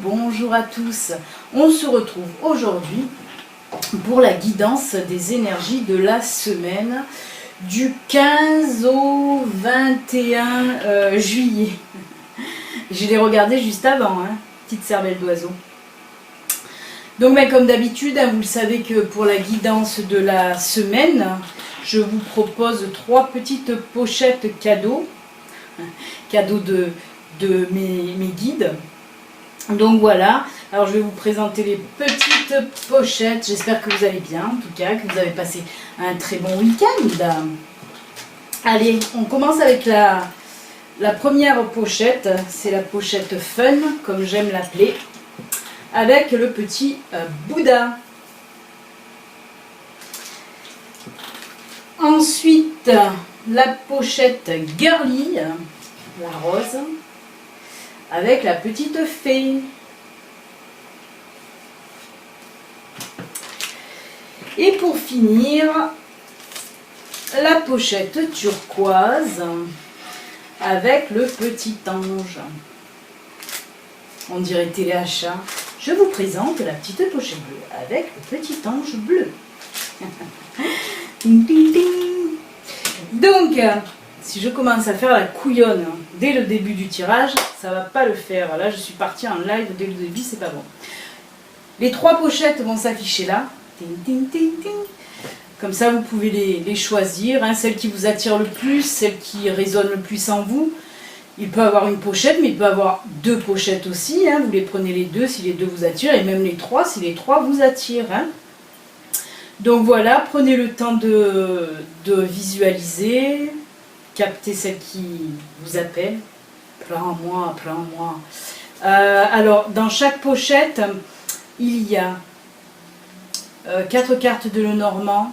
Bonjour à tous, on se retrouve aujourd'hui pour la guidance des énergies de la semaine du 15 au 21 juillet. Je l'ai regardé juste avant, hein, petite cervelle d'oiseau. Donc comme d'habitude, vous le savez que pour la guidance de la semaine, je vous propose 3 petites pochettes cadeaux de mes guides. Donc voilà, alors je vais vous présenter les petites pochettes, j'espère que vous allez bien, en tout cas, que vous avez passé un très bon week-end. Allez, on commence avec la première pochette, c'est la pochette fun, comme j'aime l'appeler, avec le petit Bouddha. Ensuite, la pochette girly, la rose, avec la petite fée. Et pour finir, la pochette turquoise avec le petit ange. On dirait téléachat. Je vous présente la petite pochette bleue avec le petit ange bleu. Ding, ding, ding. Donc, si je commence à faire la couillonne dès le début du tirage, ça va pas le faire. Là, je suis partie en live dès le début, c'est pas bon. Les 3 pochettes vont s'afficher là. Ting, ting, ting, ting. Comme ça, vous pouvez les choisir. Hein, celle qui vous attire le plus, celle qui résonne le plus en vous. Il peut avoir une pochette, mais il peut avoir 2 pochettes aussi. Hein. Vous les prenez les 2 si les 2 vous attirent, et même les 3 si les 3 vous attirent. Hein. Donc voilà, prenez le temps de visualiser. Captez celle qui vous appelle. Prends-moi, prends-moi. Alors, dans chaque pochette, il y a 4 cartes de Lenormand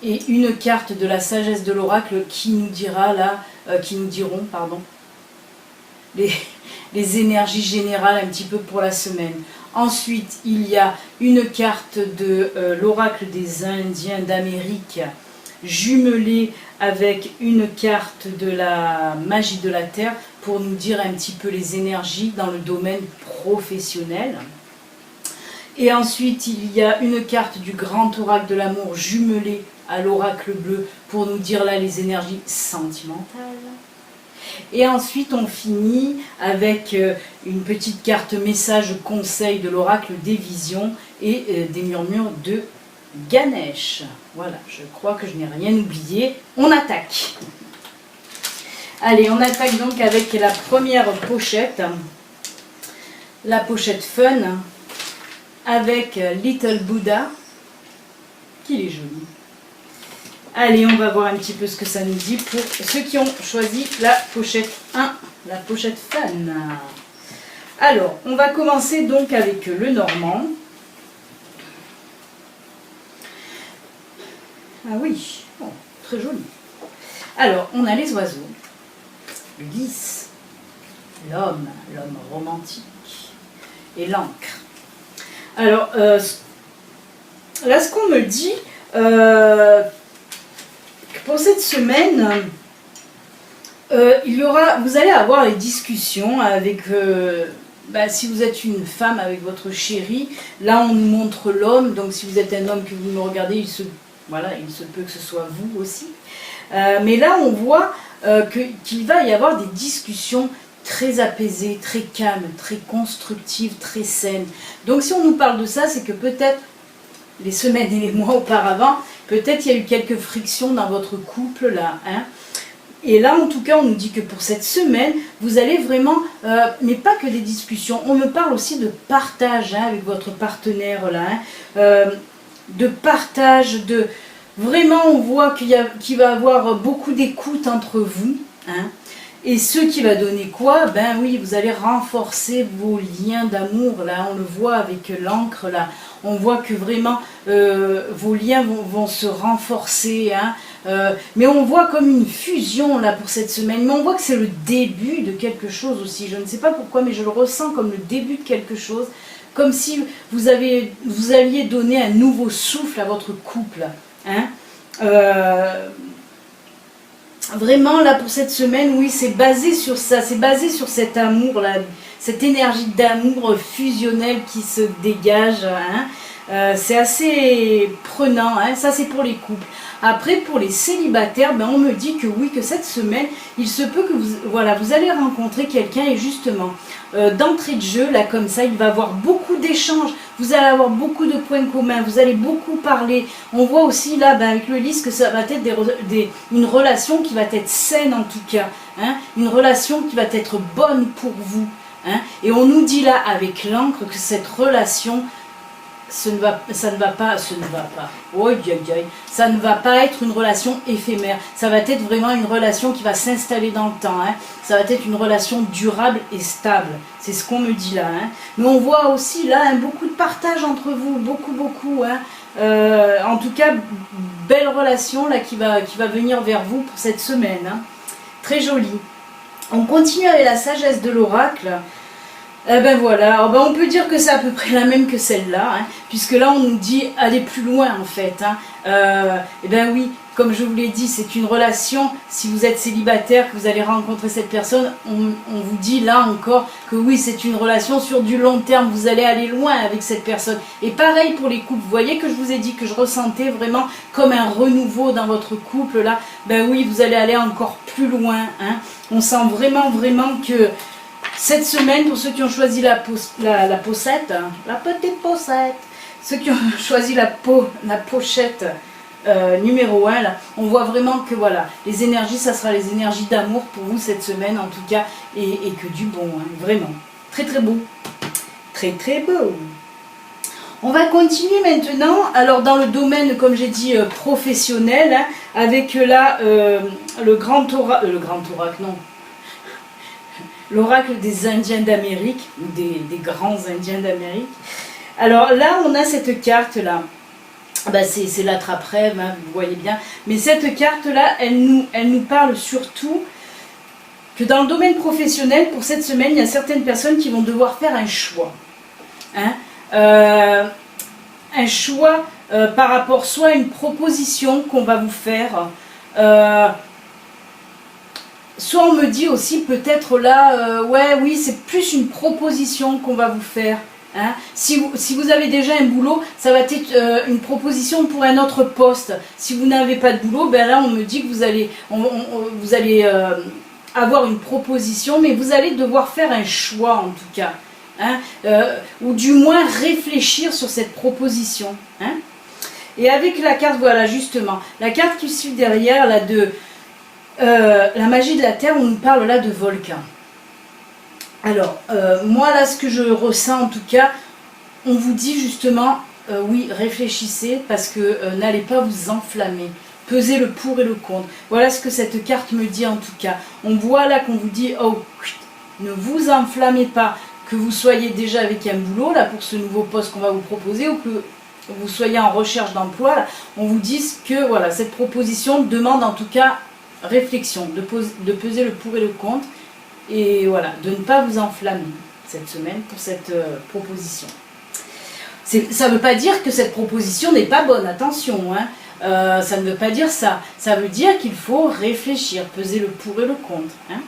et une carte de la sagesse de l'oracle qui nous dira là, qui nous diront, pardon, les énergies générales un petit peu pour la semaine. Ensuite, il y a une carte de l'oracle des Indiens d'Amérique jumelée avec une carte de la magie de la terre pour nous dire un petit peu les énergies dans le domaine professionnel. Et ensuite, il y a une carte du grand oracle de l'amour jumelée à l'oracle bleu pour nous dire là les énergies sentimentales. Et ensuite, on finit avec une petite carte message conseil de l'oracle des visions et des murmures de Ganesh. Voilà, je crois que je n'ai rien oublié. On attaque. Allez, on attaque donc avec la première pochette. La pochette fun avec Little Buddha. Qu'il est joli. Allez, on va voir un petit peu ce que ça nous dit pour ceux qui ont choisi la pochette 1, la pochette fun. Alors, on va commencer donc avec le Normand. Ah oui, oh, très joli. Alors, on a les oiseaux, lys, l'homme romantique et l'encre. Alors, là, ce qu'on me dit, pour cette semaine, vous allez avoir les discussions avec, si vous êtes une femme avec votre chéri, là on nous montre l'homme, donc si vous êtes un homme que vous me regardez, il se peut que ce soit vous aussi. Mais là on voit qu'il va y avoir des discussions très apaisées, très calmes, très constructives, très saines. Donc si on nous parle de ça, c'est que peut-être les semaines et les mois auparavant, peut-être il y a eu quelques frictions dans votre couple là. Hein. Et là, en tout cas, on nous dit que pour cette semaine, vous allez vraiment, mais pas que des discussions, on me parle aussi de partage hein, avec votre partenaire là. Hein. De partage, vraiment on voit qu'il va y avoir beaucoup d'écoute entre vous. Hein. Et ce qui va donner quoi? Ben oui, vous allez renforcer vos liens d'amour, là, on le voit avec l'encre, là. On voit que vraiment vos liens vont se renforcer, hein. mais on voit comme une fusion là pour cette semaine, mais on voit que c'est le début de quelque chose aussi. Je ne sais pas pourquoi, mais je le ressens comme le début de quelque chose, comme si vous alliez donner un nouveau souffle à votre couple. Hein. Vraiment là pour cette semaine, oui, c'est basé sur ça, c'est basé sur cet amour là, cette énergie d'amour fusionnel qui se dégage. Hein. C'est assez prenant, hein. Ça c'est pour les couples. Après pour les célibataires, ben, on me dit que oui, que cette semaine, il se peut que vous allez rencontrer quelqu'un et justement, d'entrée de jeu, là comme ça, il va y avoir beaucoup d'échanges, vous allez avoir beaucoup de points communs, vous allez beaucoup parler. On voit aussi là, ben, avec le lys, que ça va être une relation qui va être saine en tout cas, hein, une relation qui va être bonne pour vous. Hein, et on nous dit là avec l'encre que cette relation, ça ne va pas, ça ne va pas être une relation éphémère, ça va être vraiment une relation qui va s'installer dans le temps, hein. Ça va être une relation durable et stable, c'est ce qu'on me dit là. Hein. Mais on voit aussi là, hein, beaucoup de partage entre vous, beaucoup. Hein. En tout cas, belle relation là qui va venir vers vous pour cette semaine. Hein. Très jolie. On continue avec la sagesse de l'oracle. Eh ben voilà, alors ben on peut dire que c'est à peu près la même que celle-là, hein, puisque là on nous dit aller plus loin en fait. Hein. Eh ben oui, comme je vous l'ai dit, c'est une relation, si vous êtes célibataire, que vous allez rencontrer cette personne, on vous dit là encore que oui, c'est une relation sur du long terme, vous allez aller loin avec cette personne. Et pareil pour les couples, vous voyez que je vous ai dit que je ressentais vraiment comme un renouveau dans votre couple là, ben oui, vous allez aller encore plus loin. Hein. On sent vraiment que cette semaine, pour ceux qui ont choisi la pochette, hein, la petite pochette, ceux qui ont choisi la pochette numéro 1, là, on voit vraiment que voilà, les énergies, ça sera les énergies d'amour pour vous cette semaine en tout cas, et que du bon, hein, vraiment. Très beau. Très beau. On va continuer maintenant, alors dans le domaine, comme j'ai dit, professionnel, hein, avec là le grand oracle, non. L'oracle des Indiens d'Amérique, ou des grands Indiens d'Amérique. Alors là, on a cette carte-là. Ben, c'est l'attrape-rêve, hein, vous voyez bien. Mais cette carte-là, elle nous parle surtout que dans le domaine professionnel, pour cette semaine, il y a certaines personnes qui vont devoir faire un choix. Hein, un choix par rapport soit à une proposition qu'on va vous faire, soit on me dit aussi peut-être là, oui, c'est plus une proposition qu'on va vous faire. Hein. Si vous avez déjà un boulot, ça va être une proposition pour un autre poste. Si vous n'avez pas de boulot, ben là on me dit que vous allez, vous allez avoir une proposition, mais vous allez devoir faire un choix en tout cas. Hein, ou du moins réfléchir sur cette proposition. Hein. Et avec la carte, voilà justement, la carte qui suit derrière, là de la magie de la Terre, on nous parle là de volcan. Alors, moi là, ce que je ressens en tout cas, on vous dit justement, oui, réfléchissez, parce que n'allez pas vous enflammer. Pesez le pour et le contre. Voilà ce que cette carte me dit en tout cas. On voit là qu'on vous dit, oh, ne vous enflammez pas, que vous soyez déjà avec un boulot là pour ce nouveau poste qu'on va vous proposer, ou que vous soyez en recherche d'emploi, on vous dit que voilà, cette proposition demande en tout cas réflexion, de peser le pour et le contre, et voilà, de ne pas vous enflammer cette semaine pour cette proposition. Ça ne veut pas dire que cette proposition n'est pas bonne, attention, hein. Ça ne veut pas dire ça. Ça veut dire qu'il faut réfléchir, peser le pour et le contre. Hein.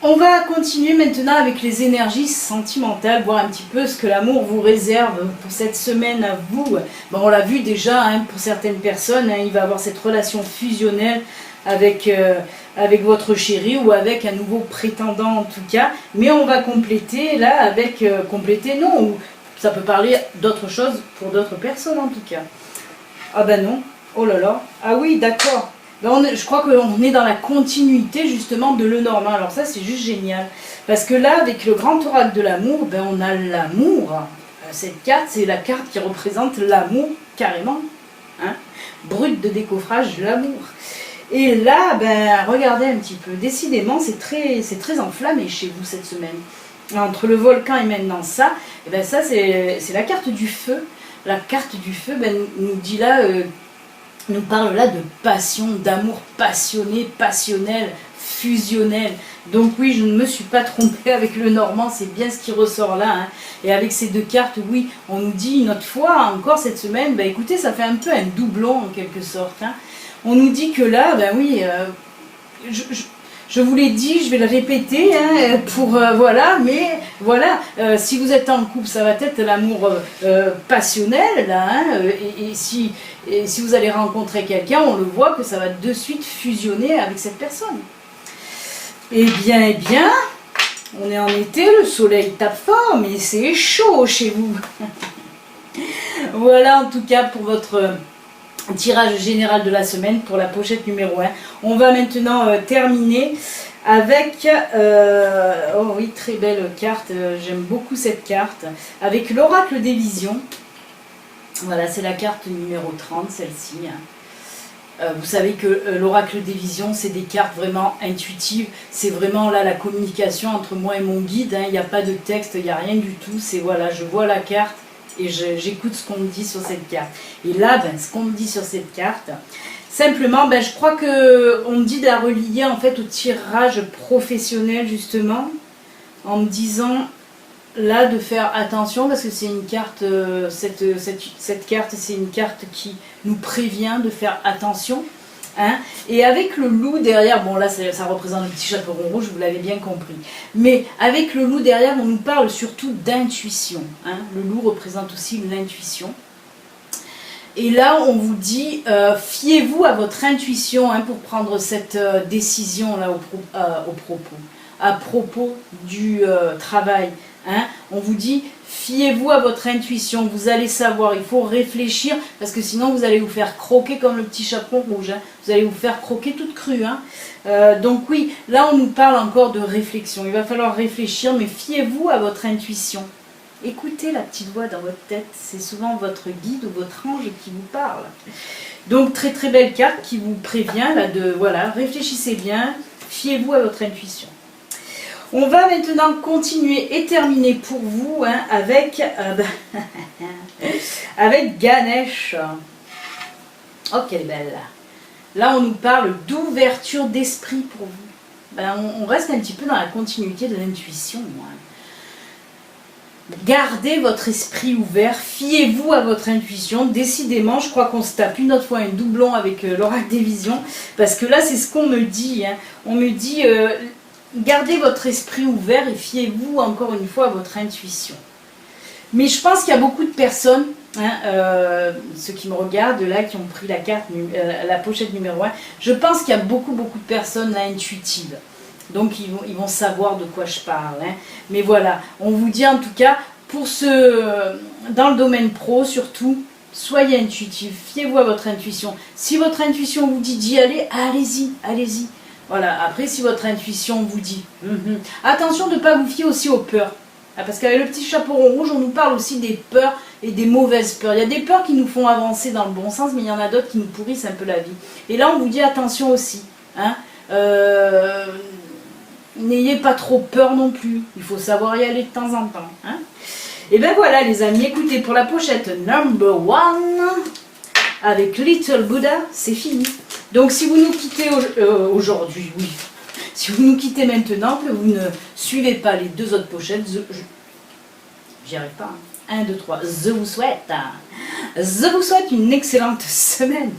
On va continuer maintenant avec les énergies sentimentales, voir un petit peu ce que l'amour vous réserve pour cette semaine à vous. Bon, on l'a vu déjà, hein, pour certaines personnes, hein, il va avoir cette relation fusionnelle avec votre chéri ou avec un nouveau prétendant en tout cas. Mais on va compléter là avec, non, ou ça peut parler d'autre chose pour d'autres personnes en tout cas. Ah ben non, oh là là, ah oui d'accord. Ben je crois qu'on est dans la continuité justement de Lenormand. Alors ça c'est juste génial. Parce que là avec le grand oracle de l'amour, ben on a l'amour. Cette carte c'est la carte qui représente l'amour carrément. Hein, brut de décoffrage, l'amour. Et là, ben regardez un petit peu. Décidément c'est très enflammé chez vous cette semaine. Entre le volcan et maintenant ça, et ben ça c'est la carte du feu. La carte du feu ben, nous dit là... nous parle là de passion, d'amour passionné, passionnel, fusionnel. Donc oui, je ne me suis pas trompée avec le normand, c'est bien ce qui ressort là. Hein. Et avec ces deux cartes, oui, on nous dit une autre fois, encore cette semaine, bah écoutez, ça fait un peu un doublon en quelque sorte. Hein. On nous dit que là, ben oui, je vous l'ai dit, je vais le répéter, hein, pour voilà, mais voilà, si vous êtes en couple, ça va être l'amour passionnel, là, hein, et si vous allez rencontrer quelqu'un, on le voit que ça va de suite fusionner avec cette personne. Eh bien, on est en été, le soleil tape fort, mais c'est chaud chez vous. Voilà en tout cas pour votre tirage général de la semaine pour la pochette numéro 1. On va maintenant terminer avec, oh oui, très belle carte, j'aime beaucoup cette carte, avec l'oracle des visions. Voilà, c'est la carte numéro 30, celle-ci. Vous savez que l'oracle des visions, c'est des cartes vraiment intuitives. C'est vraiment là la communication entre moi et mon guide. Hein. Il n'y a pas de texte, il n'y a rien du tout. C'est voilà, je vois la carte et j'écoute ce qu'on me dit sur cette carte. Et là, ben, ce qu'on me dit sur cette carte, simplement, ben, je crois qu'on me dit de la relier en fait au tirage professionnel justement, en me disant là de faire attention parce que c'est une carte, cette carte c'est une carte qui nous prévient de faire attention. Hein, et avec le loup derrière, bon là ça représente le petit chaperon rouge, vous l'avez bien compris. Mais avec le loup derrière, on nous parle surtout d'intuition. Hein, le loup représente aussi l'intuition. Et là, on vous dit, fiez-vous à votre intuition hein, pour prendre cette décision là à propos du travail. Hein, on vous dit, fiez-vous à votre intuition, vous allez savoir, il faut réfléchir, parce que sinon vous allez vous faire croquer comme le petit chaperon rouge, hein, vous allez vous faire croquer toute crue. Hein. Donc oui, là on nous parle encore de réflexion, il va falloir réfléchir, mais fiez-vous à votre intuition. Écoutez la petite voix dans votre tête, c'est souvent votre guide ou votre ange qui vous parle. Donc très très belle carte qui vous prévient là de, voilà, réfléchissez bien, fiez-vous à votre intuition. On va maintenant continuer et terminer pour vous hein, avec, avec Ganesh. Oh, quelle belle. Là, on nous parle d'ouverture d'esprit pour vous. Ben, on reste un petit peu dans la continuité de l'intuition. Hein. Gardez votre esprit ouvert, fiez-vous à votre intuition. Décidément, je crois qu'on se tape une autre fois un doublon avec l'oracle des visions. Parce que là, c'est ce qu'on me dit. Hein. On me dit... gardez votre esprit ouvert et fiez-vous encore une fois à votre intuition. Mais je pense qu'il y a beaucoup de personnes, hein, ceux qui me regardent là, qui ont pris la carte, la pochette numéro 1, je pense qu'il y a beaucoup de personnes là, intuitives. Donc ils vont savoir de quoi je parle. Hein. Mais voilà, on vous dit en tout cas, pour dans le domaine pro surtout, soyez intuitif, fiez-vous à votre intuition. Si votre intuition vous dit d'y aller, allez-y, allez-y. Voilà, après si votre intuition vous dit, attention de ne pas vous fier aussi aux peurs. Parce qu'avec le petit chaperon rouge, on nous parle aussi des peurs et des mauvaises peurs. Il y a des peurs qui nous font avancer dans le bon sens, mais il y en a d'autres qui nous pourrissent un peu la vie. Et là, on vous dit attention aussi. Hein, n'ayez pas trop peur non plus. Il faut savoir y aller de temps en temps. Hein. Et ben voilà les amis, écoutez, pour la pochette number 1, avec Little Buddha, c'est fini. Donc si vous nous quittez aujourd'hui, oui, si vous nous quittez maintenant, que vous ne suivez pas les deux autres pochettes, j'y arrive pas. 1, 2, 3, je vous souhaite une excellente semaine.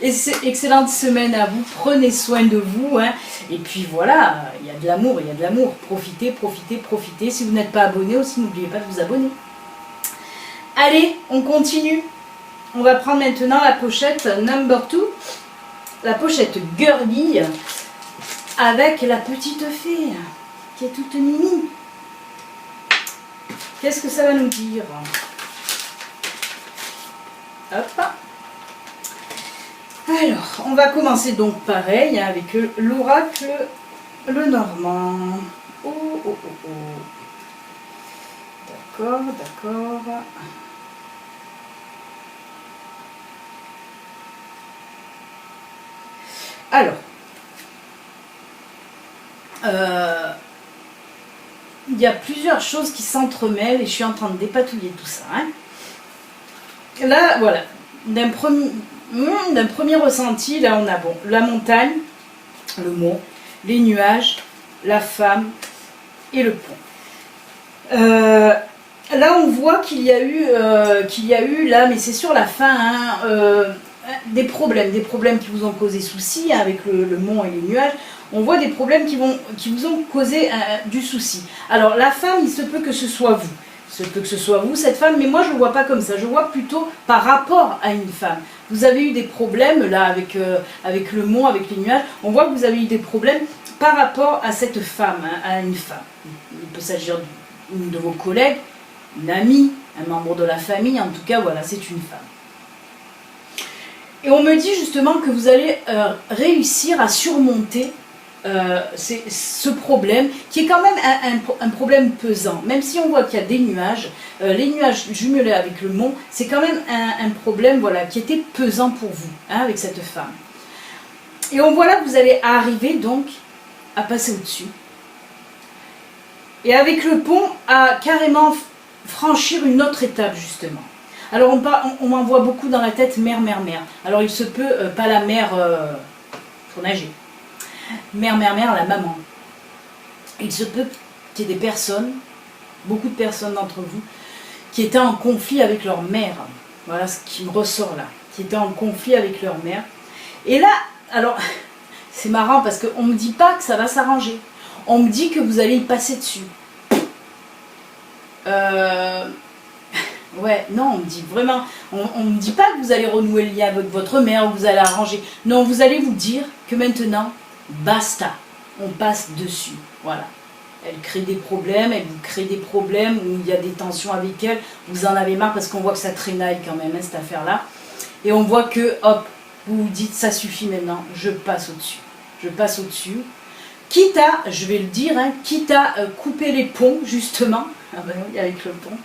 Et c'est excellente semaine à vous, prenez soin de vous. Hein. Et puis voilà, il y a de l'amour, il y a de l'amour. Profitez, profitez, profitez. Si vous n'êtes pas abonné aussi, n'oubliez pas de vous abonner. Allez, on continue. On va prendre maintenant la pochette number 2. La pochette girly avec la petite fée qui est toute mimi. Qu'est-ce que ça va nous dire? Hop. Alors, on va commencer donc pareil avec l'oracle le normand. Oh, oh, oh, oh. D'accord, d'accord. Alors, il y a plusieurs choses qui s'entremêlent et je suis en train de dépatouiller tout ça. Hein. Là, voilà, d'un premier ressenti, là on a bon, la montagne, le mont, les nuages, la femme et le pont. Là on voit qu'il y a eu là, mais c'est sur la fin, hein, des problèmes qui vous ont causé souci, hein, avec le mont et les nuages. On voit des problèmes qui vous ont causé du souci. Alors la femme, il se peut que ce soit vous. Il se peut que ce soit vous, cette femme, mais moi je ne le vois pas comme ça. Je vois plutôt par rapport à une femme. Vous avez eu des problèmes là avec le mont, avec les nuages. On voit que vous avez eu des problèmes par rapport à cette femme, hein, à une femme. Il peut s'agir d'une de vos collègues, une amie, un membre de la famille. En tout cas, voilà, c'est une femme. Et on me dit justement que vous allez réussir à surmonter ce problème, qui est quand même un problème pesant. Même si on voit qu'il y a des nuages, les nuages jumelés avec le mont, c'est quand même un problème, voilà, qui était pesant pour vous, hein, avec cette femme. Et on voit là que vous allez arriver donc à passer au-dessus. Et avec le pont, à carrément franchir une autre étape, justement. Alors on m'envoie beaucoup dans la tête mer. Alors il se peut, pas la mer pour nager. Mer, la maman. Il se peut qu'il y ait des personnes, beaucoup de personnes d'entre vous, qui étaient en conflit avec leur mère. Voilà ce qui me ressort là. Qui étaient en conflit avec leur mère. Et là, alors, c'est marrant parce qu'on ne me dit pas que ça va s'arranger. On me dit que vous allez y passer dessus. Ouais, non, on me dit vraiment, on me dit pas que vous allez renouer le lien avec votre mère ou que vous allez arranger. Non, vous allez vous dire que maintenant, basta, on passe dessus. Voilà. Elle crée des problèmes, elle vous crée des problèmes où il y a des tensions avec elle. Vous en avez marre parce qu'on voit que ça traînaille quand même, hein, cette affaire-là. Et on voit que, hop, vous vous dites, ça suffit maintenant, je passe au-dessus. Je passe au-dessus. Quitte à, je vais le dire, hein, quitte à couper les ponts, justement. Ah ben oui, avec le pont.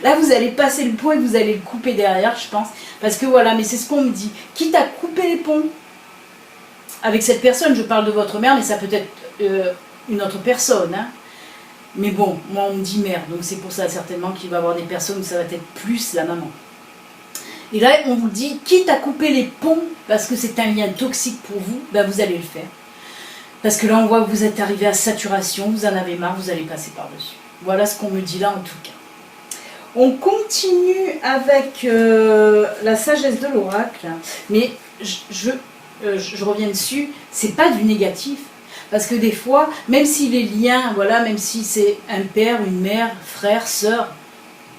Là, vous allez passer le pont et vous allez le couper derrière, je pense. Parce que voilà, mais c'est ce qu'on me dit. Quitte à couper les ponts avec cette personne, je parle de votre mère, mais ça peut être une autre personne. Hein. Mais bon, moi, on me dit mère. Donc c'est pour ça, certainement, qu'il va y avoir des personnes où ça va être plus la maman. Et là, on vous dit, quitte à couper les ponts, parce que c'est un lien toxique pour vous, ben vous allez le faire. Parce que là, on voit que vous êtes arrivé à saturation, vous en avez marre, vous allez passer par-dessus. Voilà ce qu'on me dit là, en tout cas. On continue avec la sagesse de l'oracle, mais je reviens dessus, c'est pas du négatif, parce que des fois, même si les liens, voilà, même si c'est un père, une mère, frère, sœur,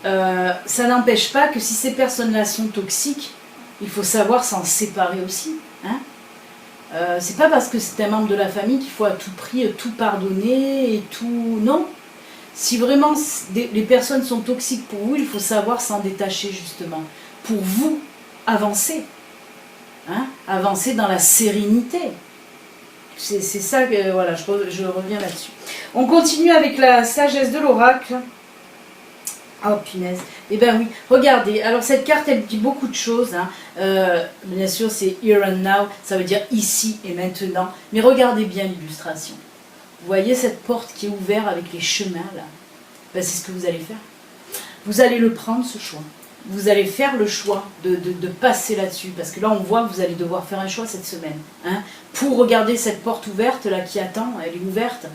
ça n'empêche pas que si ces personnes-là sont toxiques, il faut savoir s'en séparer aussi. Hein. C'est pas parce que c'est un membre de la famille qu'il faut à tout prix tout pardonner et tout. Non. Si vraiment les personnes sont toxiques pour vous, il faut savoir s'en détacher justement. Pour vous, avancer. Hein, avancer dans la sérénité. C'est ça que, voilà, je reviens là-dessus. On continue avec la sagesse de l'oracle. Oh punaise. Eh bien oui, regardez, alors cette carte elle dit beaucoup de choses. Hein. Bien sûr c'est here and now, ça veut dire ici et maintenant. Mais regardez bien l'illustration. Vous voyez cette porte qui est ouverte avec les chemins là, ben, c'est ce que vous allez faire. Vous allez le prendre ce choix. Vous allez faire le choix de passer là-dessus. Parce que là on voit que vous allez devoir faire un choix cette semaine. Hein, pour regarder cette porte ouverte là qui attend, elle est ouverte.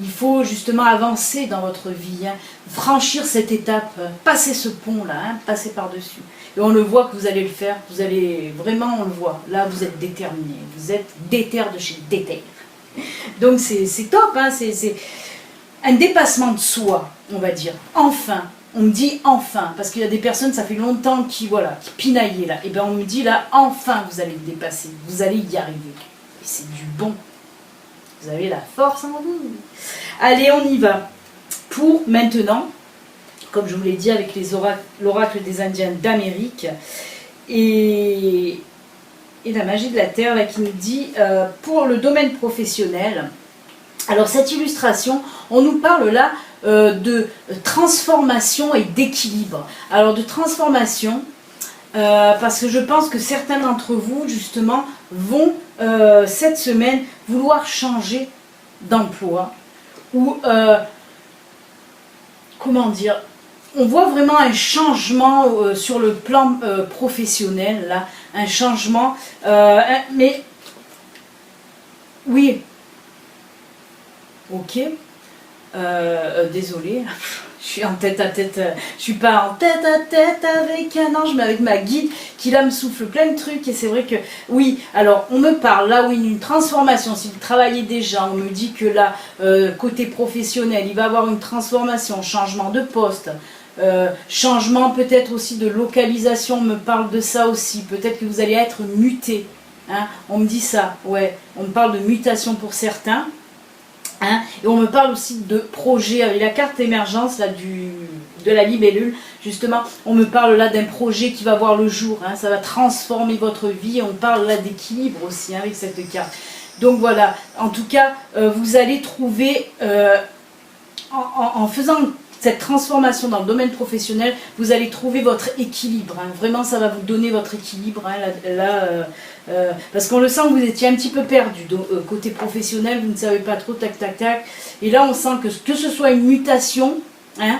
Il faut justement avancer dans votre vie, hein, franchir cette étape, passer ce pont là, hein, passer par-dessus. Et on le voit que vous allez le faire, vous allez vraiment, on le voit. Là vous êtes déterminé, vous êtes déter de chez déter. Donc c'est top, hein, c'est un dépassement de soi, on va dire. Enfin, on me dit enfin, parce qu'il y a des personnes, ça fait longtemps qui pinaillaient là. Et bien on me dit là, enfin vous allez le dépasser, vous allez y arriver. Et c'est du bon. Vous avez la force en vous. Allez, on y va. Pour maintenant, comme je vous l'ai dit avec l'oracle des Indiens d'Amérique, et la magie de la Terre là, qui nous dit pour le domaine professionnel. Alors cette illustration, on nous parle là de transformation et d'équilibre. Alors de transformation, parce que je pense que certains d'entre vous justement vont cette semaine vouloir changer d'emploi ou comment dire, on voit vraiment un changement sur le plan professionnel, là, un changement, mais oui, ok, désolé, je suis en tête à tête, je suis pas en tête à tête avec un ange, mais avec ma guide qui là me souffle plein de trucs, et c'est vrai que, oui, alors on me parle là, oui, d'une transformation, si vous travaillez déjà, on me dit que là, côté professionnel, il va y avoir une transformation, changement de poste, changement peut-être aussi de localisation, on me parle de ça aussi, peut-être que vous allez être muté, hein, on me dit ça, ouais, on me parle de mutation pour certains. Hein, et on me parle aussi de projet avec la carte émergence là, de la libellule, justement, on me parle là d'un projet qui va voir le jour, hein, ça va transformer votre vie, on parle là d'équilibre aussi hein, avec cette carte. Donc voilà, en tout cas, vous allez trouver, en faisant cette transformation dans le domaine professionnel, vous allez trouver votre équilibre. Hein. Vraiment, ça va vous donner votre équilibre. Hein, parce qu'on le sent que vous étiez un petit peu perdu. Donc, côté professionnel, vous ne savez pas trop, tac, tac, tac. Et là, on sent que ce soit une mutation, hein,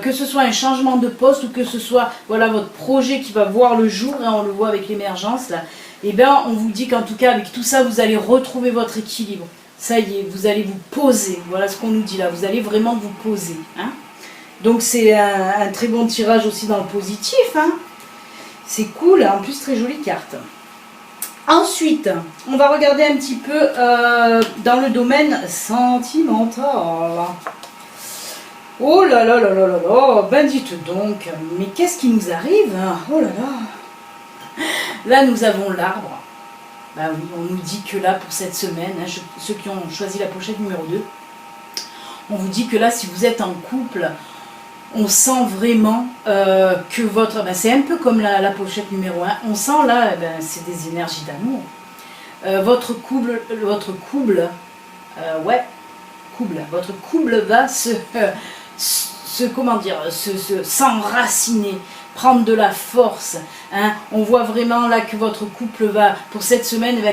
que ce soit un changement de poste ou que ce soit voilà, votre projet qui va voir le jour, hein, on le voit avec l'émergence, là. Et bien, on vous dit qu'en tout cas, avec tout ça, vous allez retrouver votre équilibre. Ça y est, vous allez vous poser. Voilà ce qu'on nous dit là. Vous allez vraiment vous poser. Hein. Donc c'est un très bon tirage aussi dans le positif. Hein. C'est cool, en plus très jolie carte. Ensuite, on va regarder un petit peu dans le domaine sentimental. Oh là là là là là là, ben dites donc, mais qu'est-ce qui nous arrive? Oh là là. Là nous avons l'arbre. Bah oui, on nous dit que là pour cette semaine, hein, ceux qui ont choisi la pochette numéro 2, on vous dit que là si vous êtes en couple, on sent vraiment que votre... Ben, c'est un peu comme la pochette numéro 1. On sent là, ben, c'est des énergies d'amour. Votre couple va s'enraciner, prendre de la force. Hein. On voit vraiment là que votre couple va, pour cette semaine, va,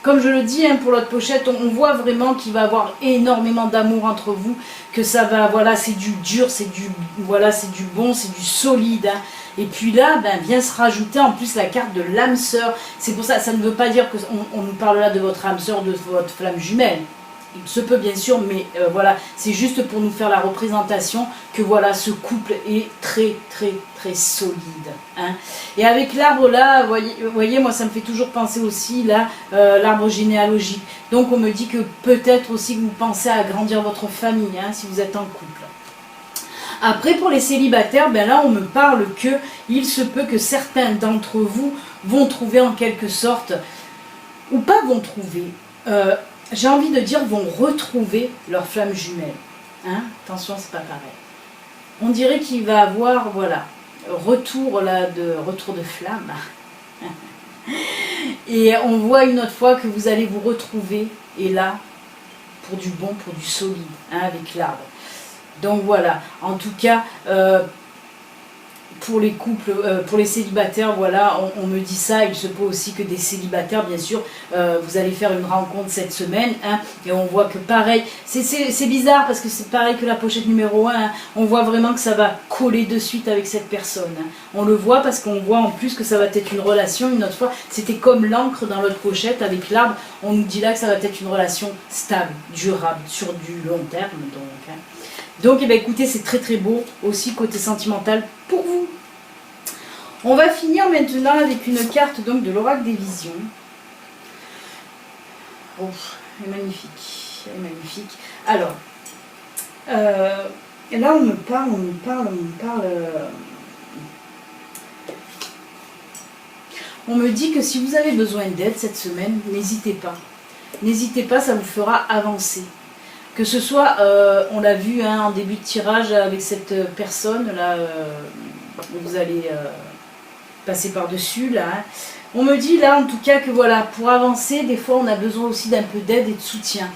comme je le dis hein, pour l'autre pochette, on voit vraiment qu'il va y avoir énormément d'amour entre vous, que ça va, voilà, c'est du dur, c'est du, voilà, c'est du bon, c'est du solide. Hein. Et puis là, ben, vient se rajouter en plus la carte de l'âme sœur. C'est pour ça, ça ne veut pas dire qu'on nous parle là de votre âme sœur, de votre flamme jumelle. Il se peut bien sûr, mais voilà, c'est juste pour nous faire la représentation que voilà, ce couple est très très très solide. Hein. Et avec l'arbre là, vous voyez, moi ça me fait toujours penser aussi là, l'arbre généalogique. Donc on me dit que peut-être aussi que vous pensez à agrandir votre famille, hein, si vous êtes en couple. Après pour les célibataires, ben là on me parle que il se peut que certains d'entre vous vont trouver en quelque sorte, ou pas vont trouver, j'ai envie de dire, vont retrouver leur flamme jumelle. Hein? Attention, c'est pas pareil. On dirait qu'il va avoir, voilà, retour de flamme. Et on voit une autre fois que vous allez vous retrouver, et là, pour du bon, pour du solide, hein, avec l'arbre. Donc voilà, en tout cas, pour les couples, pour les célibataires, voilà, on me dit ça. Il se peut aussi que des célibataires, bien sûr, vous allez faire une rencontre cette semaine, hein, et on voit que pareil, c'est bizarre parce que c'est pareil que la pochette numéro 1, hein, on voit vraiment que ça va coller de suite avec cette personne. Hein. On le voit parce qu'on voit en plus que ça va être une relation, une autre fois, c'était comme l'encre dans l'autre pochette avec l'arbre, on nous dit là que ça va être une relation stable, durable, sur du long terme, donc... Hein. Donc, eh bien, écoutez, c'est très très beau, aussi côté sentimental pour vous. On va finir maintenant avec une carte donc, de l'oracle des visions. Oh, elle est magnifique, elle est magnifique. Alors, là on me parle. On me dit que si vous avez besoin d'aide cette semaine, n'hésitez pas. N'hésitez pas, ça vous fera avancer. Que ce soit, on l'a vu hein, en début de tirage avec cette personne, là, vous allez passer par-dessus, là. Hein. On me dit là, en tout cas, que voilà, pour avancer, des fois, on a besoin aussi d'un peu d'aide et de soutien.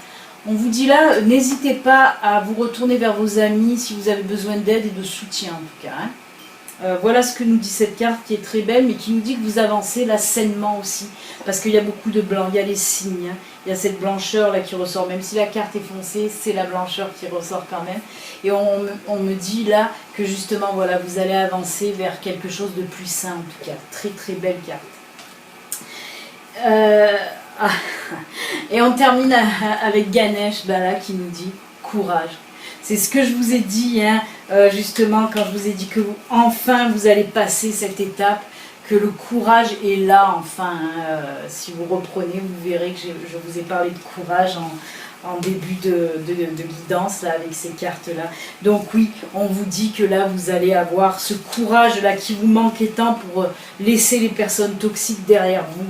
On vous dit là, n'hésitez pas à vous retourner vers vos amis si vous avez besoin d'aide et de soutien, en tout cas. Hein. Voilà ce que nous dit cette carte qui est très belle, mais qui nous dit que vous avancez là sainement aussi, parce qu'il y a beaucoup de blanc, il y a les signes. Hein. il y a cette blancheur là qui ressort, même si la carte est foncée, c'est la blancheur qui ressort quand même. Et on me dit là que justement, voilà, vous allez avancer vers quelque chose de plus sain en tout cas. Très très belle carte. Et on termine avec Ganesh là, qui nous dit courage. C'est ce que je vous ai dit, hein, justement, quand je vous ai dit que enfin vous allez passer cette étape, que le courage est là, enfin. Hein, si vous reprenez, vous verrez que je vous ai parlé de courage en début de guidance, là, avec ces cartes-là. Donc oui, on vous dit que là, vous allez avoir ce courage-là qui vous manquait tant pour laisser les personnes toxiques derrière vous.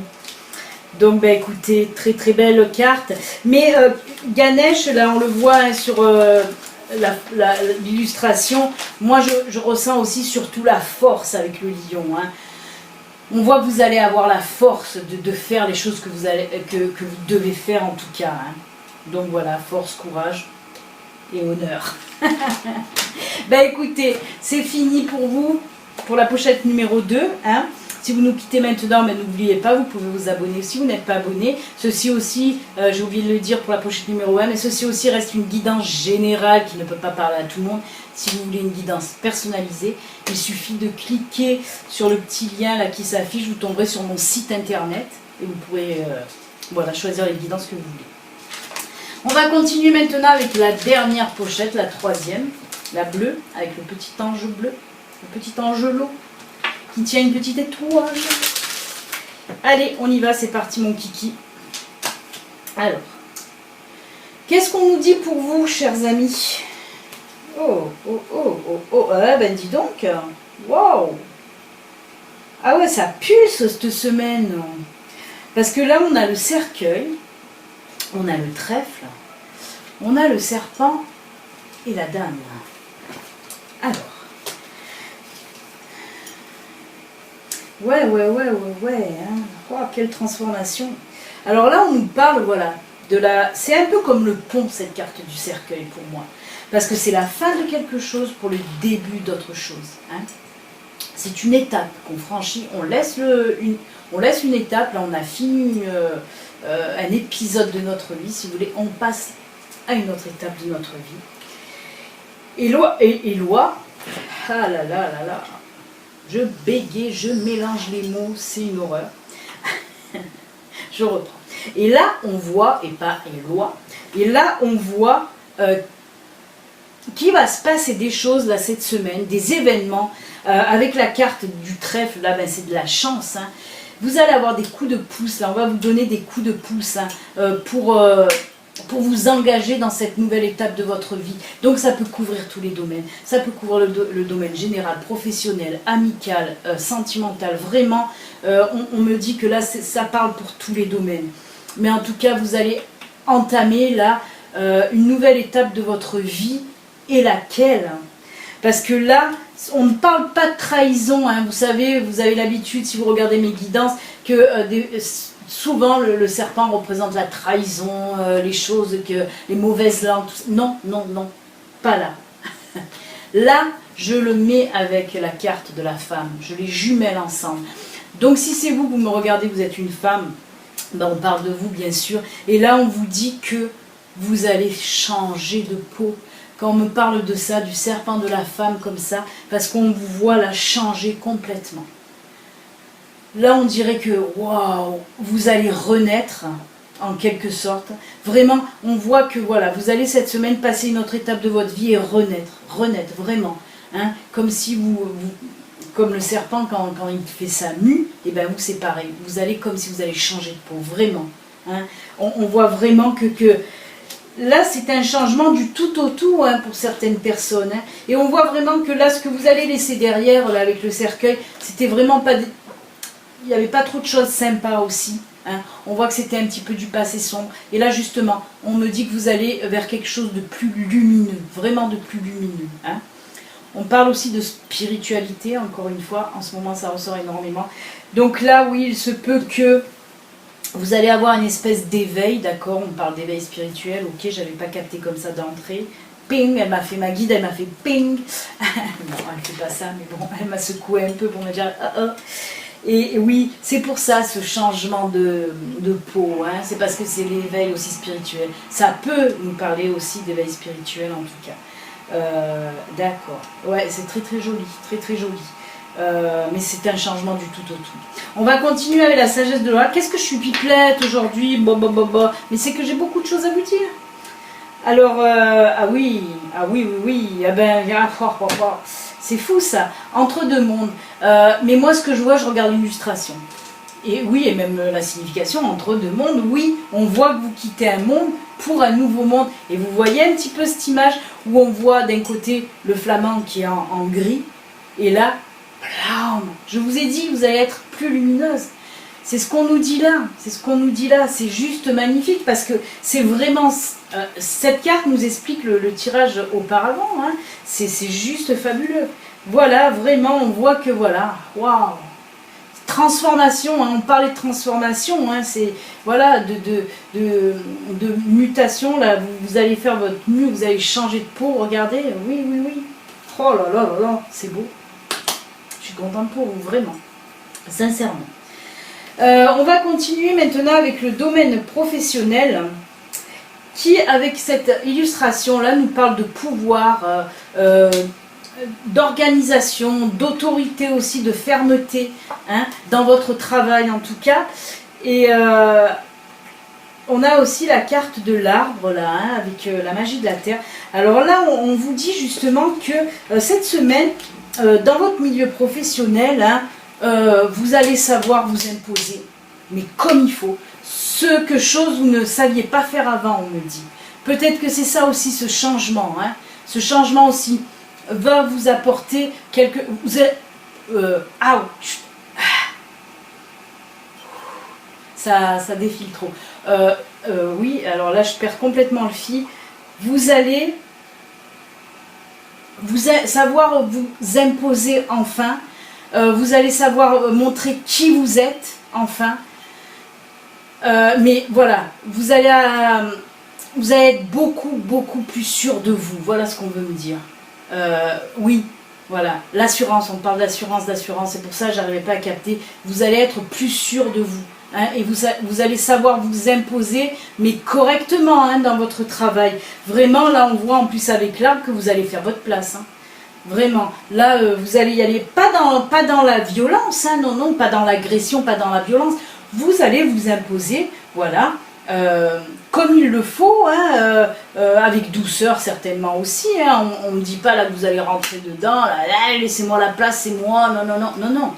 Donc, bah, écoutez, très très belle carte. Mais Ganesh, là, on le voit hein, sur l'illustration. Moi, je ressens aussi surtout la force avec le lion. Hein. On voit que vous allez avoir la force de faire les choses que vous devez faire en tout cas. Hein. Donc voilà, force, courage et honneur. Ben écoutez, c'est fini pour vous, pour la pochette numéro 2. Hein. Si vous nous quittez maintenant, ben, n'oubliez pas, vous pouvez vous abonner si vous n'êtes pas abonné. Ceci aussi, j'ai oublié de le dire pour la pochette numéro 1, mais ceci aussi reste une guidance générale qui ne peut pas parler à tout le monde. Si vous voulez une guidance personnalisée, il suffit de cliquer sur le petit lien là qui s'affiche, vous tomberez sur mon site internet et vous pourrez voilà, choisir les guidances que vous voulez. On va continuer maintenant avec la dernière pochette, la troisième, la bleue, avec le petit ange bleu, le petit angelot qui tient une petite étoile. Allez, on y va, c'est parti mon kiki. Alors, qu'est-ce qu'on nous dit pour vous, chers amis? Oh, oh, oh, oh, oh, ah ben dis donc, waouh! Ah ouais, ça pulse cette semaine. Parce que là, on a le cercueil, on a le trèfle, on a le serpent et la dame. Alors, ouais, hein. Oh, quelle transformation. Alors là, on nous parle, voilà, de la... C'est un peu comme le pont, cette carte du cercueil pour moi. Parce que c'est la fin de quelque chose pour le début d'autre chose. Hein. C'est une étape qu'on franchit, on laisse une étape, là on a fini un épisode de notre vie, si vous voulez, on passe à une autre étape de notre vie. Éloi, ah là là là là, je bégaye, je mélange les mots, c'est une horreur. Je reprends. Et là on voit, et pas Éloi, et là on voit qu'il va se passer des choses là cette semaine, des événements, avec la carte du trèfle, là ben, c'est de la chance. Hein. Vous allez avoir des coups de pouce, là on va vous donner des coups de pouce hein, pour vous engager dans cette nouvelle étape de votre vie. Donc ça peut couvrir tous les domaines, ça peut couvrir le domaine général, professionnel, amical, sentimental, vraiment, on me dit que là ça parle pour tous les domaines. Mais en tout cas vous allez entamer là une nouvelle étape de votre vie. Et laquelle? Parce que là, on ne parle pas de trahison, hein. Vous savez, vous avez l'habitude, si vous regardez mes guidances, que souvent le serpent représente la trahison, les choses, les mauvaises langues. Non, non, non, pas là. Là, je le mets avec la carte de la femme, je les jumelle ensemble. Donc si c'est vous me regardez, vous êtes une femme, ben on parle de vous bien sûr, et là on vous dit que vous allez changer de peau. Quand on me parle de ça, du serpent de la femme comme ça, parce qu'on vous voit la changer complètement. Là, on dirait que, waouh, vous allez renaître, en quelque sorte. Vraiment, on voit que, voilà, vous allez cette semaine passer une autre étape de votre vie et renaître, vraiment. Hein, comme si comme le serpent, quand il fait sa mue, et ben vous, c'est pareil. Vous allez comme si vous allez changer de peau, vraiment. Hein. On voit vraiment que là, c'est un changement du tout au tout hein, pour certaines personnes. Hein. Et on voit vraiment que là, ce que vous allez laisser derrière, là, avec le cercueil, c'était vraiment pas... Il n'y avait pas trop de choses sympas aussi. Hein. On voit que c'était un petit peu du passé sombre. Et là, justement, on me dit que vous allez vers quelque chose de plus lumineux. Vraiment de plus lumineux. Hein. On parle aussi de spiritualité, encore une fois. En ce moment, ça ressort énormément. Donc là, oui, il se peut que... Vous allez avoir une espèce d'éveil, d'accord? On parle d'éveil spirituel, ok, j'avais pas capté comme ça d'entrée. Ping, elle m'a fait ma guide, elle m'a fait ping. Non, elle fait pas ça, mais bon, elle m'a secoué un peu pour me dire Et oui, c'est pour ça ce changement de peau, hein. C'est parce que c'est l'éveil aussi spirituel. Ça peut nous parler aussi d'éveil spirituel en tout cas. D'accord, ouais, c'est très très joli, très très joli. Mais c'est un changement du tout au tout. On va continuer avec la sagesse de l'oracle. Qu'est-ce que je suis pipelette aujourd'hui? Mais c'est que j'ai beaucoup de choses à vous dire. Alors, ah oui, ah ben, c'est fou ça, entre deux mondes. Mais moi, ce que je vois, je regarde l'illustration. Et oui, et même la signification, entre deux mondes, oui, on voit que vous quittez un monde pour un nouveau monde. Et vous voyez un petit peu cette image où on voit d'un côté le flamand qui est en gris, et là, blam, je vous ai dit, vous allez être plus lumineuse. C'est ce qu'on nous dit là, c'est ce qu'on nous dit là, c'est juste magnifique parce que c'est vraiment, cette carte nous explique le tirage auparavant, hein. C'est juste fabuleux. Voilà, vraiment, on voit que voilà, waouh, transformation, hein, on parlait de transformation, hein, c'est, voilà, de mutation, là, vous allez faire votre mieux, vous allez changer de peau, regardez, oui, oh là là là là, c'est beau, je suis contente pour vous, vraiment, sincèrement. On va continuer maintenant avec le domaine professionnel qui, avec cette illustration-là, nous parle de pouvoir, d'organisation, d'autorité aussi, de fermeté, hein, dans votre travail en tout cas. Et on a aussi la carte de l'arbre là, hein, avec la magie de la terre. Alors là, on vous dit justement que cette semaine, dans votre milieu professionnel, hein, vous allez savoir vous imposer, mais comme il faut, chose vous ne saviez pas faire avant, on me dit. Peut-être que c'est ça aussi, ce changement, hein. Ce changement aussi va vous apporter quelque... Vous êtes, ouch, ça défile trop. Oui, alors là, je perds complètement le fil. Vous allez savoir vous imposer enfin. Vous allez savoir montrer qui vous êtes, enfin. Mais voilà, vous allez être beaucoup plus sûr de vous. Voilà ce qu'on veut me dire. Oui, voilà. L'assurance, on parle d'assurance, c'est pour ça que je n'arrivais pas à capter. Vous allez être plus sûr de vous. Hein, et vous allez savoir vous imposer, mais correctement, hein, dans votre travail. Vraiment, là, on voit en plus avec l'arbre que vous allez faire votre place. Hein. Vraiment, là, vous allez y aller, pas dans la violence, hein, non, pas dans l'agression, pas dans la violence. Vous allez vous imposer, voilà, comme il le faut, hein, avec douceur certainement aussi. Hein, on ne dit pas là que vous allez rentrer dedans, là, laissez-moi la place, c'est moi, non.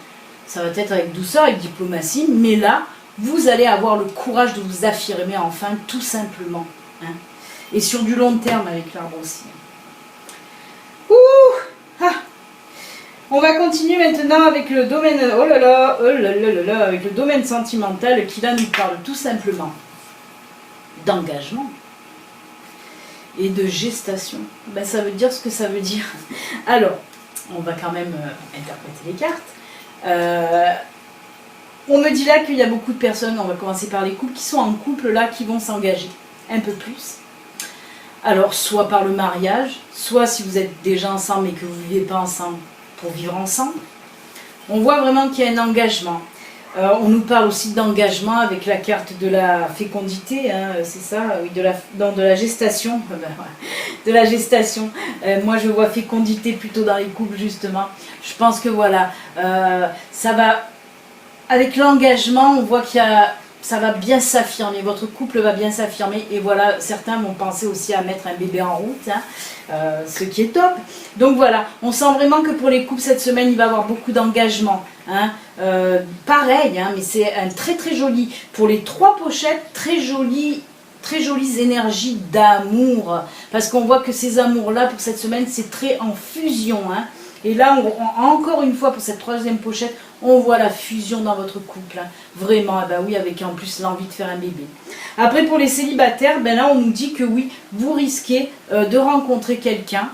Ça va être avec douceur, avec diplomatie, mais là, vous allez avoir le courage de vous affirmer enfin, tout simplement. Hein, et sur du long terme avec l'arbre aussi. Ouh! Ah. On va continuer maintenant avec le domaine, avec le domaine sentimental qui là nous parle tout simplement d'engagement et de gestation. Ben, ça veut dire ce que ça veut dire. Alors, on va quand même interpréter les cartes. On me dit là qu'il y a beaucoup de personnes, on va commencer par les couples, qui sont en couple là, qui vont s'engager un peu plus. Alors, soit par le mariage, soit si vous êtes déjà ensemble et que vous ne vivez pas ensemble, pour vivre ensemble. On voit vraiment qu'il y a un engagement. On nous parle aussi d'engagement avec la carte de la fécondité, hein, c'est ça, oui, de la gestation. De la gestation. Moi, je vois fécondité plutôt dans les couples, justement. Je pense que voilà, ça va... Avec l'engagement, on voit qu'il y a... Ça va bien s'affirmer, votre couple va bien s'affirmer et voilà, certains vont penser aussi à mettre un bébé en route, hein, ce qui est top. Donc voilà, on sent vraiment que pour les couples cette semaine, il va y avoir beaucoup d'engagement. Hein. Pareil, hein, mais c'est un très joli, pour les 3 pochettes, très jolies énergies d'amour. Parce qu'on voit que ces amours-là, pour cette semaine, c'est très en fusion. Hein. Et là, encore une fois, pour cette 3e pochette, on voit la fusion dans votre couple. Hein. Vraiment, ah ben oui, avec en plus l'envie de faire un bébé. Après, pour les célibataires, ben là, on nous dit que oui, vous risquez de rencontrer quelqu'un.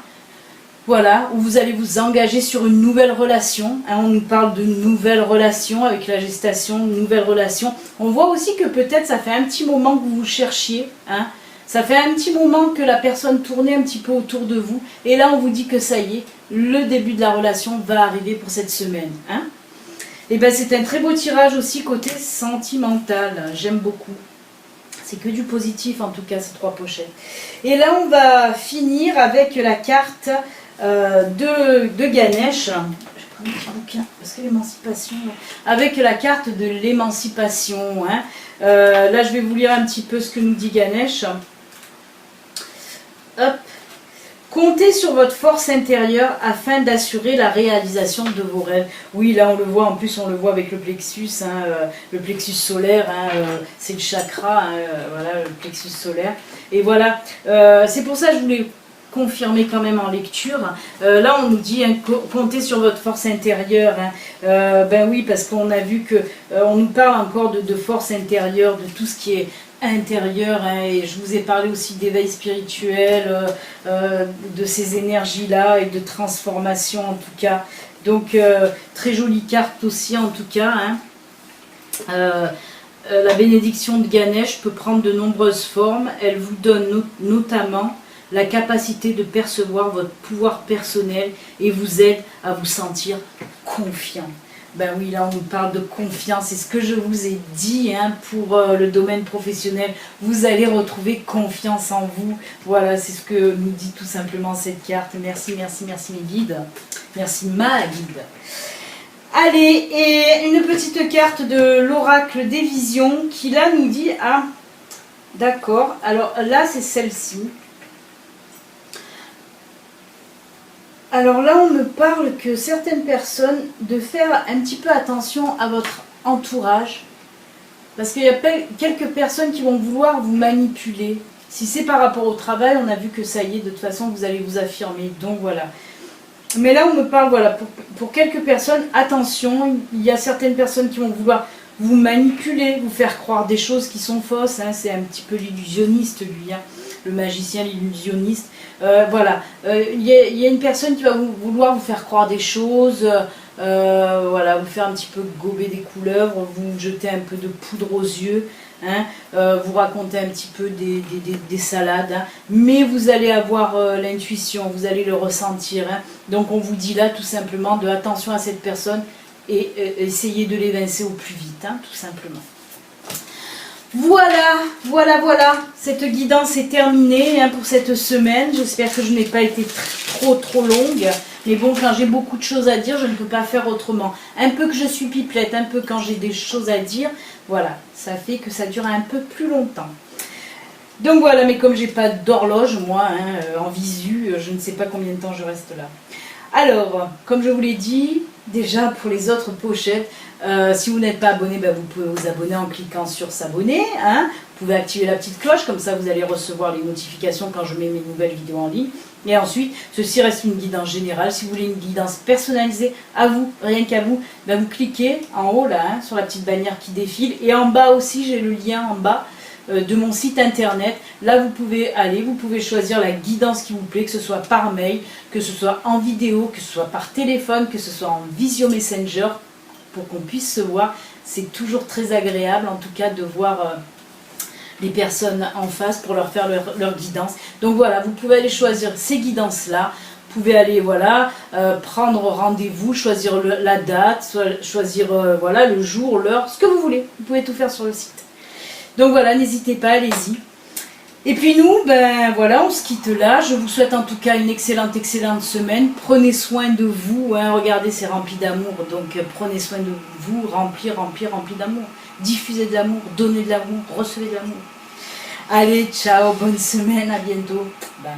Voilà, où vous allez vous engager sur une nouvelle relation. Hein, on nous parle de nouvelles relations avec la gestation, une nouvelle relation. On voit aussi que peut-être ça fait un petit moment que vous vous cherchiez. Hein. Ça fait un petit moment que la personne tournait un petit peu autour de vous. Et là, on vous dit que ça y est, le début de la relation va arriver pour cette semaine. Hein. Et ben c'est un très beau tirage aussi côté sentimental. J'aime beaucoup. C'est que du positif en tout cas ces 3 pochettes. Et là on va finir avec la carte de Ganesh. Je vais prendre un petit bouquin parce que l'émancipation. Avec la carte de l'émancipation. Hein. Là je vais vous lire un petit peu ce que nous dit Ganesh. Hop. Comptez sur votre force intérieure afin d'assurer la réalisation de vos rêves. Oui, là on le voit, en plus on le voit avec le plexus, hein, le plexus solaire, hein, c'est le chakra, hein, voilà, le plexus solaire. Et voilà, c'est pour ça que je voulais confirmer quand même en lecture. Là on nous dit, hein, comptez sur votre force intérieure. Hein. Ben oui, parce qu'on a vu que on nous parle encore de force intérieure, de tout ce qui est intérieur, hein, et je vous ai parlé aussi d'éveil spirituel, de ces énergies-là et de transformation en tout cas. Donc très jolie carte aussi en tout cas. Hein. La bénédiction de Ganesh peut prendre de nombreuses formes. Elle vous donne notamment la capacité de percevoir votre pouvoir personnel et vous aide à vous sentir confiant. Ben oui, là on nous parle de confiance, c'est ce que je vous ai dit, hein, pour le domaine professionnel, vous allez retrouver confiance en vous. Voilà, c'est ce que nous dit tout simplement cette carte. Merci, merci, merci mes guides, merci ma guide. Allez, et une petite carte de l'oracle des visions qui là nous dit, ah d'accord, alors là c'est celle-ci. Alors là, on me parle que certaines personnes, de faire un petit peu attention à votre entourage. Parce qu'il y a quelques personnes qui vont vouloir vous manipuler. Si c'est par rapport au travail, on a vu que ça y est, de toute façon, vous allez vous affirmer. Donc voilà. Mais là, on me parle, voilà, pour quelques personnes, attention, il y a certaines personnes qui vont vouloir vous manipuler, vous faire croire des choses qui sont fausses. Hein, c'est un petit peu l'illusionniste, lui, hein, le magicien, l'illusionniste. Voilà, il y a une personne qui va vouloir vous faire croire des choses, voilà, vous faire un petit peu gober des couleuvres, vous jeter un peu de poudre aux yeux, hein, vous raconter un petit peu des salades, hein, mais vous allez avoir l'intuition, vous allez le ressentir. Hein. Donc on vous dit là tout simplement de attention à cette personne et essayez de l'évincer au plus vite, hein, tout simplement. Voilà, cette guidance est terminée, hein, pour cette semaine. J'espère que je n'ai pas été trop longue. Mais bon, quand j'ai beaucoup de choses à dire, je ne peux pas faire autrement. Un peu que je suis pipelette, un peu quand j'ai des choses à dire, voilà, ça fait que ça dure un peu plus longtemps. Donc voilà, mais comme j'ai pas d'horloge, moi, hein, en visu, je ne sais pas combien de temps je reste là. Alors, comme je vous l'ai dit, déjà pour les autres pochettes, si vous n'êtes pas abonné, ben vous pouvez vous abonner en cliquant sur s'abonner. Hein. Vous pouvez activer la petite cloche, comme ça vous allez recevoir les notifications quand je mets mes nouvelles vidéos en ligne. Et ensuite, ceci reste une guidance générale. Si vous voulez une guidance personnalisée à vous, rien qu'à vous, ben vous cliquez en haut là, hein, sur la petite bannière qui défile. Et en bas aussi, j'ai le lien en bas de mon site internet. Là vous pouvez aller, vous pouvez choisir la guidance qui vous plaît, que ce soit par mail, que ce soit en vidéo, que ce soit par téléphone, que ce soit en visio messenger, pour qu'on puisse se voir. C'est toujours très agréable en tout cas de voir les personnes en face pour leur faire leur guidance. Donc voilà, vous pouvez aller choisir ces guidances là. Vous pouvez aller, voilà, prendre rendez-vous, choisir la date, choisir voilà, le jour, l'heure, ce que vous voulez. Vous pouvez tout faire sur le site. Donc voilà, n'hésitez pas, allez-y. Et puis nous, ben voilà, on se quitte là. Je vous souhaite en tout cas une excellente semaine. Prenez soin de vous. Hein. Regardez, c'est rempli d'amour. Donc prenez soin de vous. Rempli d'amour. Diffusez de l'amour, donnez de l'amour, recevez de l'amour. Allez, ciao, bonne semaine, à bientôt. Bye.